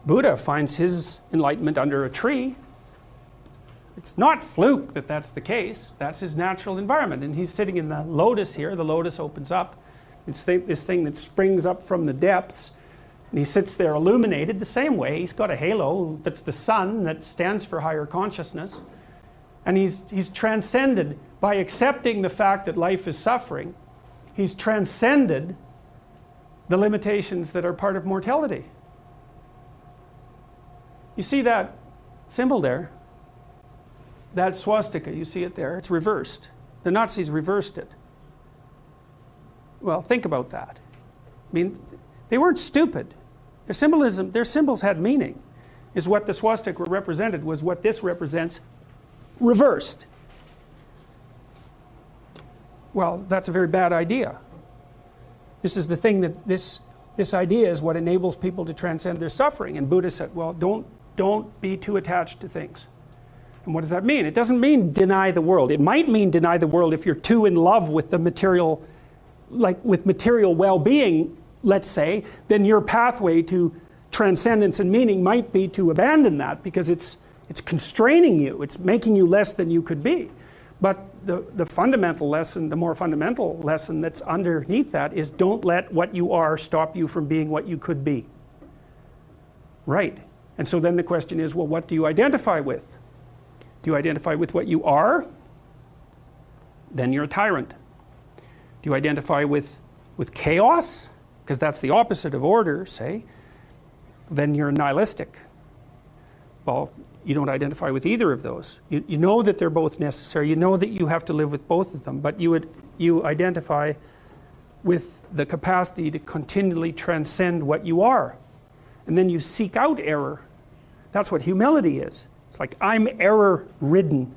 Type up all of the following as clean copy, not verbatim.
Buddha finds his enlightenment under a tree. It's not fluke that that's the case. That's his natural environment. And he's sitting in the lotus here. The lotus opens up. It's this thing that springs up from the depths. And he sits there illuminated the same way. He's got a halo that's the sun that stands for higher consciousness. And he's transcended by accepting the fact that life is suffering. He's transcended the limitations that are part of mortality. You see that symbol there? That swastika, you see it there? It's reversed. The Nazis reversed it. Well, think about that. I mean, they weren't stupid. Their symbols had meaning. Is what the swastika represented was what this represents reversed. Well, that's a very bad idea. This is the thing that this idea is what enables people to transcend their suffering. And Buddha said, well, don't be too attached to things. And what does that mean? It doesn't mean deny the world. It might mean deny the world if you're too in love with the material, like with material well-being, let's say, then your pathway to transcendence and meaning might be to abandon that because it's constraining you. It's making you less than you could be. But the fundamental lesson, the more fundamental lesson that's underneath that is don't let what you are stop you from being what you could be. Right. And so then the question is, well, what do you identify with? Do you identify with what you are? Then you're a tyrant. Do you identify with chaos? Because that's the opposite of order, say. Then you're nihilistic. Well, you don't identify with either of those. You know that they're both necessary. You know that you have to live with both of them. But you identify with the capacity to continually transcend what you are. And then you seek out error. That's what humility is. It's like, I'm error-ridden.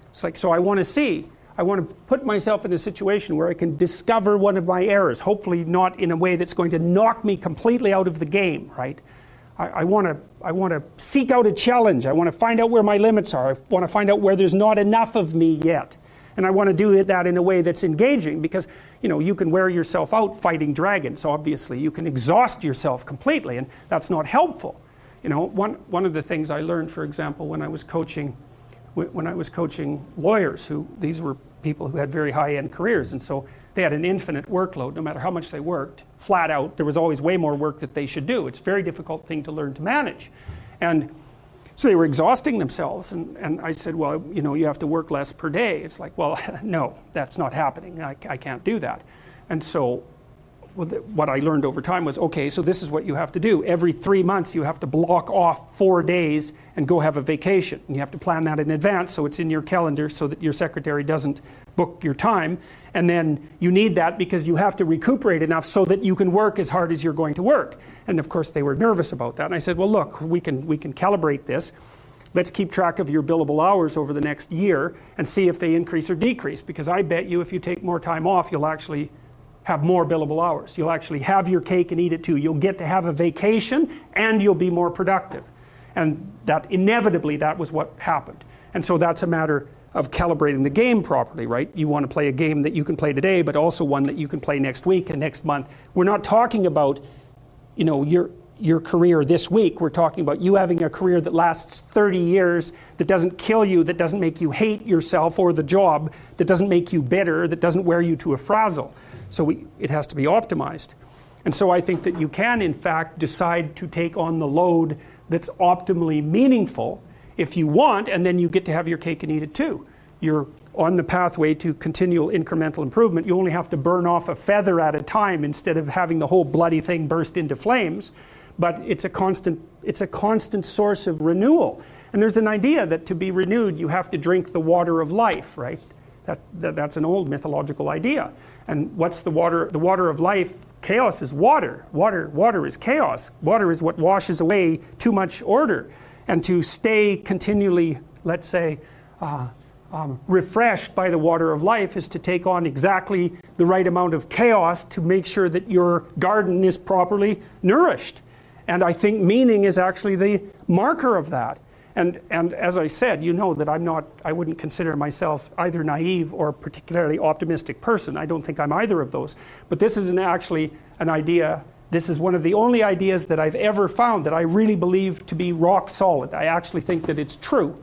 It's like, so I want to put myself in a situation where I can discover one of my errors, hopefully not in a way that's going to knock me completely out of the game, right? I want to seek out a challenge. I want to find out where my limits are. I want to find out where there's not enough of me yet. And I want to do that in a way that's engaging because, you know, you can wear yourself out fighting dragons, obviously. You can exhaust yourself completely, and that's not helpful. You know, one of the things I learned, for example, when I was coaching lawyers, these were people who had very high-end careers, and so they had an infinite workload. No matter how much they worked, flat out, there was always way more work that they should do. It's a very difficult thing to learn to manage. And so they were exhausting themselves, and I said, well, you know, you have to work less per day. It's like, well, no, that's not happening. I can't do that. And so what I learned over time was, okay, so this is what you have to do. Every 3 months you have to block off 4 days and go have a vacation. And you have to plan that in advance so it's in your calendar so that your secretary doesn't book your time. And then you need that because you have to recuperate enough so that you can work as hard as you're going to work. And of course they were nervous about that. And I said, well, look, we can calibrate this. Let's keep track of your billable hours over the next year and see if they increase or decrease. Because I bet you if you take more time off, you'll actually have more billable hours. You'll actually have your cake and eat it too. You'll get to have a vacation and you'll be more productive. And that inevitably that was what happened. And so that's a matter of calibrating the game properly, right? You want to play a game that you can play today, but also one that you can play next week and next month. We're not talking about, you know, your career this week. We're talking about you having a career that lasts 30 years, that doesn't kill you, that doesn't make you hate yourself or the job, that doesn't make you bitter, that doesn't wear you to a frazzle. So it has to be optimized. And so I think that you can, in fact, decide to take on the load that's optimally meaningful if you want, and then you get to have your cake and eat it too. You're on the pathway to continual incremental improvement. You only have to burn off a feather at a time instead of having the whole bloody thing burst into flames. But it's a constant source of renewal. And there's an idea that to be renewed, you have to drink the water of life, right? That's an old mythological idea. And what's the water? The water of life, chaos is water. Water is chaos. Water is what washes away too much order. And to stay continually, let's say, refreshed by the water of life is to take on exactly the right amount of chaos to make sure that your garden is properly nourished. And I think meaning is actually the marker of that. And as I said, you know that I wouldn't consider myself either naive or particularly optimistic person. I don't think I'm either of those. But this is actually an idea This is one of the only ideas that I've ever found that I really believe to be rock solid. I actually think that it's true.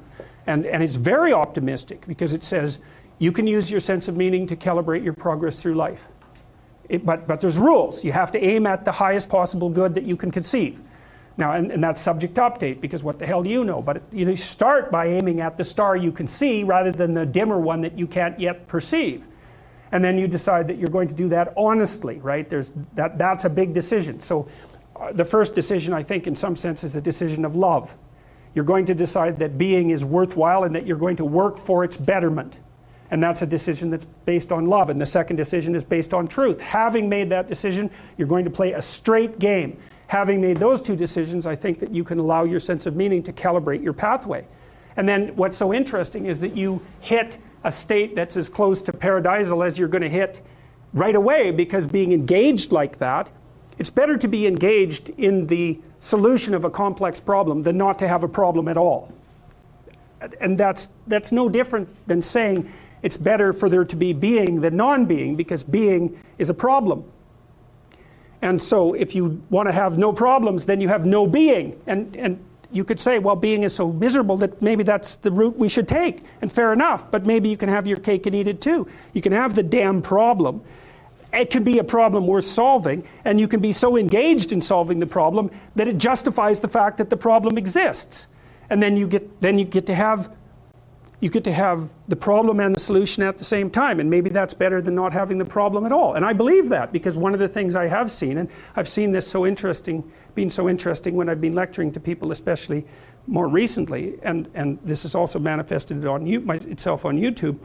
And it's very optimistic because it says you can use your sense of meaning to calibrate your progress through life. But there's rules. You have to aim at the highest possible good that you can conceive. Now, and that's subject to update, because what the hell do you know? But you start by aiming at the star you can see rather than the dimmer one that you can't yet perceive. And then you decide that you're going to do that honestly, right? That's a big decision. So the first decision, I think, in some sense, is a decision of love. You're going to decide that being is worthwhile and that you're going to work for its betterment. And that's a decision that's based on love. And the second decision is based on truth. Having made that decision, you're going to play a straight game. Having made those two decisions, I think that you can allow your sense of meaning to calibrate your pathway. And then what's so interesting is that you hit a state that's as close to paradisal as you're going to hit right away, because being engaged like that, it's better to be engaged in the solution of a complex problem than not to have a problem at all. And that's no different than saying it's better for there to be being than non-being, because being is a problem. And so if you want to have no problems, then you have no being. And you could say, well, being is so miserable that maybe that's the route we should take. And fair enough, but maybe you can have your cake and eat it too. You can have the damn problem. It can be a problem worth solving, and you can be so engaged in solving the problem that it justifies the fact that the problem exists. And then you get to have the problem and the solution at the same time, and maybe that's better than not having the problem at all. And I believe that, because one of the things I have seen, and I've seen this being so interesting when I've been lecturing to people, especially more recently, and this is also manifested itself on YouTube.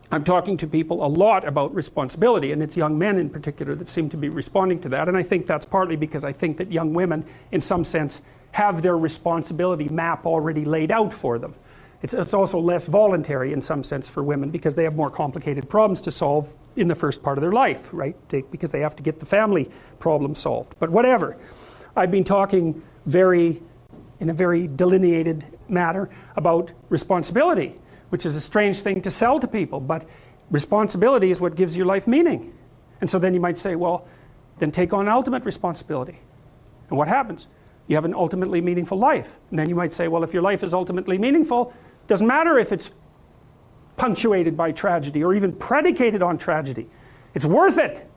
I'm talking to people a lot about responsibility, and it's young men in particular that seem to be responding to that. And I think that's partly because I think that young women, in some sense, have their responsibility map already laid out for them. It's also less voluntary in some sense for women, because they have more complicated problems to solve in the first part of their life, right? Because they have to get the family problem solved. But whatever. I've been talking in a very delineated manner about responsibility, which is a strange thing to sell to people, but responsibility is what gives your life meaning. And so then you might say, well, then take on ultimate responsibility. And what happens? You have an ultimately meaningful life. And then you might say, well, if your life is ultimately meaningful, doesn't matter if it's punctuated by tragedy or even predicated on tragedy. It's worth it.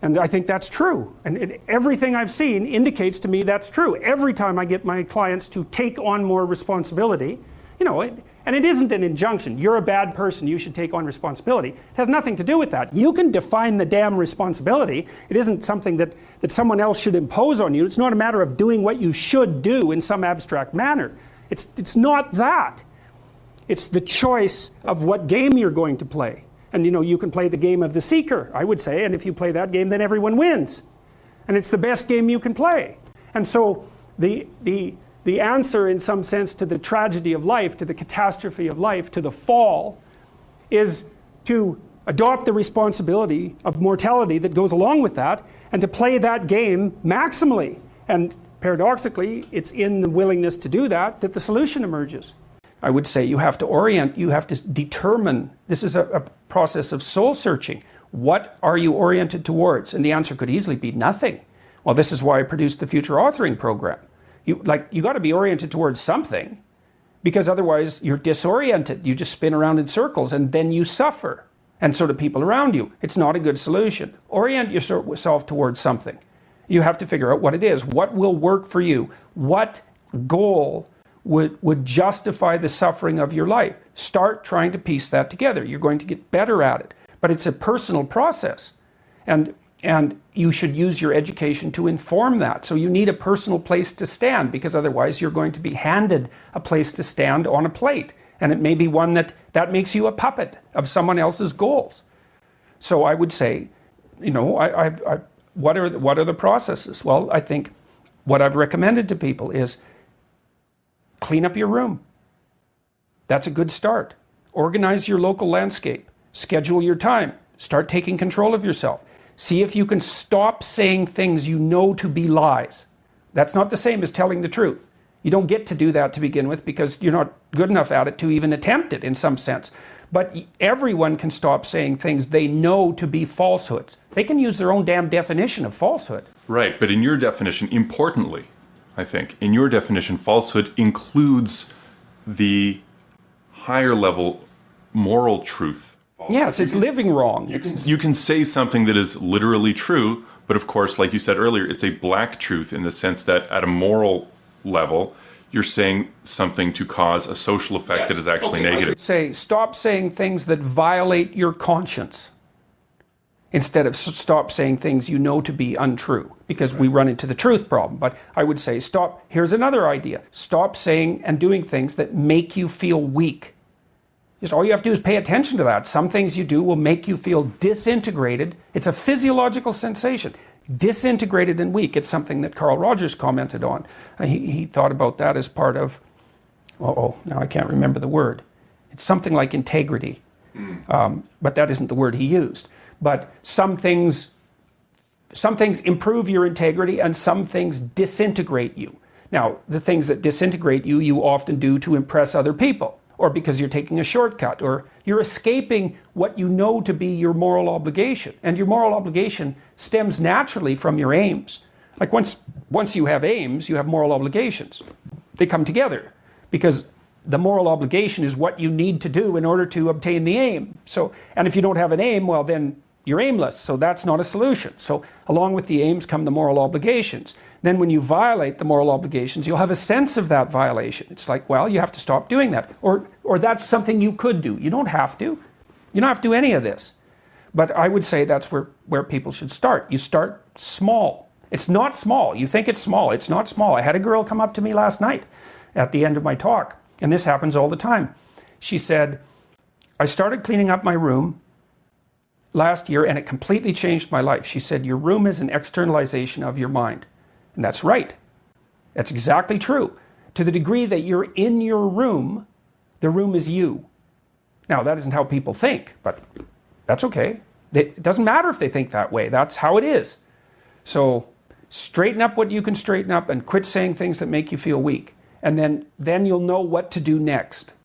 And I think that's true. And everything I've seen indicates to me that's true. Every time I get my clients to take on more responsibility, and it isn't an injunction. You're a bad person, you should take on responsibility. It has nothing to do with that. You can define the damn responsibility. It isn't something that someone else should impose on you. It's not a matter of doing what you should do in some abstract manner. It's not that. It's the choice of what game you're going to play. And you can play the game of the seeker, I would say, and if you play that game, then everyone wins. And it's the best game you can play. And so the answer, in some sense, to the tragedy of life, to the catastrophe of life, to the fall, is to adopt the responsibility of mortality that goes along with that, and to play that game maximally. And paradoxically, it's in the willingness to do that the solution emerges. I would say you have to determine, this is a process of soul searching. What are you oriented towards? And the answer could easily be nothing. Well, this is why I produced the Future Authoring Program. You got to be oriented towards something, because otherwise you're disoriented. You just spin around in circles and then you suffer. And so do people around you. It's not a good solution. Orient yourself towards something. You have to figure out what it is. What will work for you? What goal would justify the suffering of your life? Start trying to piece that together. You're going to get better at it. But it's a personal process. And you should use your education to inform that. So you need a personal place to stand, because otherwise you're going to be handed a place to stand on a plate. And it may be one that makes you a puppet of someone else's goals. So I would say, what are the processes? Well, I think what I've recommended to people is clean up your room. That's a good start. Organize your local landscape. Schedule your time. Start taking control of yourself. See if you can stop saying things you know to be lies. That's not the same as telling the truth. You don't get to do that to begin with, because you're not good enough at it to even attempt it in some sense. But everyone can stop saying things they know to be falsehoods. They can use their own damn definition of falsehood. Right, but in your definition, importantly, I think, in your definition, falsehood includes the higher level moral truth. Yes, it's living wrong. You can say something that is literally true, but of course, like you said earlier, it's a black truth in the sense that at a moral level, you're saying something to cause a social effect that is actually negative. I would say, stop saying things that violate your conscience instead of stop saying things you know to be untrue, because we run into the truth problem. But I would say, stop. Here's another idea. Stop saying and doing things that make you feel weak. Just all you have to do is pay attention to that. Some things you do will make you feel disintegrated. It's a physiological sensation. Disintegrated and weak. It's something that Carl Rogers commented on. He thought about that as part of, now I can't remember the word. It's something like integrity. But that isn't the word he used. But some things improve your integrity and some things disintegrate you. Now, the things that disintegrate you, you often do to impress other people, or because you're taking a shortcut, or you're escaping what you know to be your moral obligation. And your moral obligation stems naturally from your aims. Like once you have aims, you have moral obligations. They come together because the moral obligation is what you need to do in order to obtain the aim. So, and if you don't have an aim, well then you're aimless, so that's not a solution. So along with the aims come the moral obligations. Then when you violate the moral obligations, you'll have a sense of that violation. It's like, well, you have to stop doing that. Or that's something you could do. You don't have to. You don't have to do any of this. But I would say that's where people should start. You start small. It's not small. You think it's small. It's not small. I had a girl come up to me last night at the end of my talk, and this happens all the time. She said, I started cleaning up my room last year, and it completely changed my life. She said, your room is an externalization of your mind. And that's right. That's exactly true. To the degree that you're in your room, the room is you. Now, that isn't how people think, but that's okay. It doesn't matter if they think that way. That's how it is. So straighten up what you can straighten up and quit saying things that make you feel weak. And then you'll know what to do next.